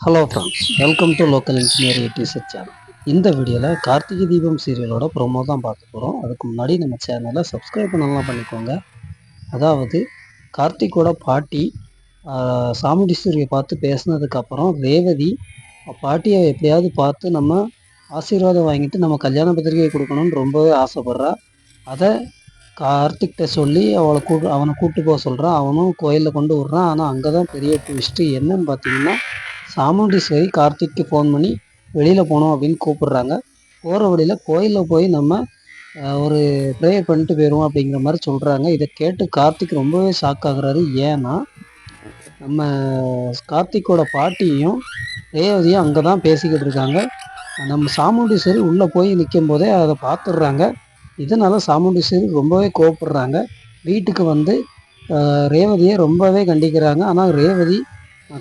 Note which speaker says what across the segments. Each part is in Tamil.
Speaker 1: Hello friends, welcome to local engineer YouTube channel. இந்த வீடியோவில் கார்த்திகை தீபம் சீரியலோட ப்ரோமோ தான் பார்க்க போகிறோம். அதுக்கு முன்னாடி நம்ம சேனலை சப்ஸ்கிரைப் பண்ணலாம் பண்ணிக்கோங்க. அதாவது கார்த்திகோட பாட்டி சாமுண்டீஸ்வரியை பார்த்து பேசினதுக்கப்புறம் ரேவதி பாட்டியை எப்படியாவது பார்த்து நம்ம ஆசீர்வாதம் வாங்கிட்டு நம்ம கல்யாண பத்திரிகை கொடுக்கணும்னு ரொம்பவே ஆசைப்பட்றா. அதை கார்த்திக்கிட்ட சொல்லி அவனை கூப்பிட்டு போக சொல்கிறான். அவனும் கோயிலில் கொண்டு விட்றான். ஆனால் அங்கே தான் பெரிய ட்விஸ்ட்டு என்னன்னு பார்த்தீங்கன்னா, சாமுண்டீஸ்வரி கார்த்திக்கு ஃபோன் பண்ணி வெளியில் போகணும் அப்படின்னு கூப்பிடுறாங்க. போகிற வழியில் கோயிலில் போய் நம்ம ஒரு ப்ரேயர் பண்ணிட்டு போயிடுவோம் அப்படிங்கிற மாதிரி சொல்கிறாங்க. இதை கேட்டு கார்த்திக் ரொம்பவே ஷாக் ஆகுறாரு. ஏன்னா நம்ம கார்த்திக்கோட பாட்டியும் ரேவதியும் அங்கே தான் பேசிக்கிட்டு இருக்காங்க. நம்ம சாமுண்டீஸ்வரி உள்ளே போய் நிற்கும் போதே அதை பார்த்துடுறாங்க. இதனால் சாமுண்டீஸ்வரி ரொம்பவே கோவப்படுறாங்க. வீட்டுக்கு வந்து ரேவதியை ரொம்பவே கண்டிக்கிறாங்க. ஆனால் ரேவதி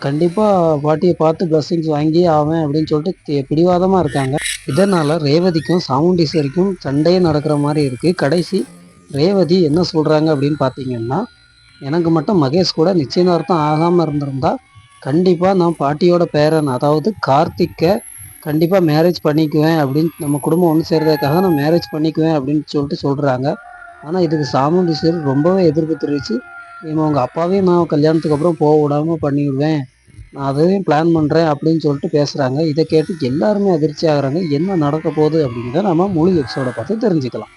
Speaker 1: கண்டிப்பாக பாட்டியை பார்த்து பிளஸ்ஸிங்ஸ் வாங்கி ஆவேன் அப்படின்னு சொல்லிட்டு பிடிவாதமாக இருக்காங்க. இதனால் ரேவதிக்கும் சாமுண்டீஸ்வரிக்கும் சண்டையே நடக்கிற மாதிரி இருக்குது. கடைசி ரேவதி என்ன சொல்கிறாங்க அப்படின்னு பார்த்தீங்கன்னா, எனக்கு மட்டும் மகேஷ் கூட நிச்சயதார்த்தம் ஆகாமல் இருந்திருந்தா கண்டிப்பாக நான் பாட்டியோட பேரன் அதாவது கார்த்திக்கை கண்டிப்பாக மேரேஜ் பண்ணிக்குவேன் அப்படின்னு, நம்ம குடும்பம் ஒன்று சேர்றதுக்காக நான் மேரேஜ் பண்ணிக்குவேன் அப்படின்னு சொல்கிறாங்க. ஆனால் இதுக்கு சாமுண்டீஸ்வரி ரொம்பவே எதிர்ப்பு தெரிவித்து, உங்கள் அப்பாவையும் நான் கல்யாணத்துக்கு அப்புறம் போக விடாமல் பண்ணிவிடுவேன், நான் அதையும் பிளான் பண்ணுறேன் அப்படின்னு சொல்லிட்டு பேசுகிறாங்க. இதை கேட்டு எல்லாருமே அதிர்ச்சி ஆகுறாங்க. என்ன நடக்க போகுது அப்படிங்கிறத நம்ம முழு எபிசோடை பார்த்து தெரிஞ்சுக்கலாம்.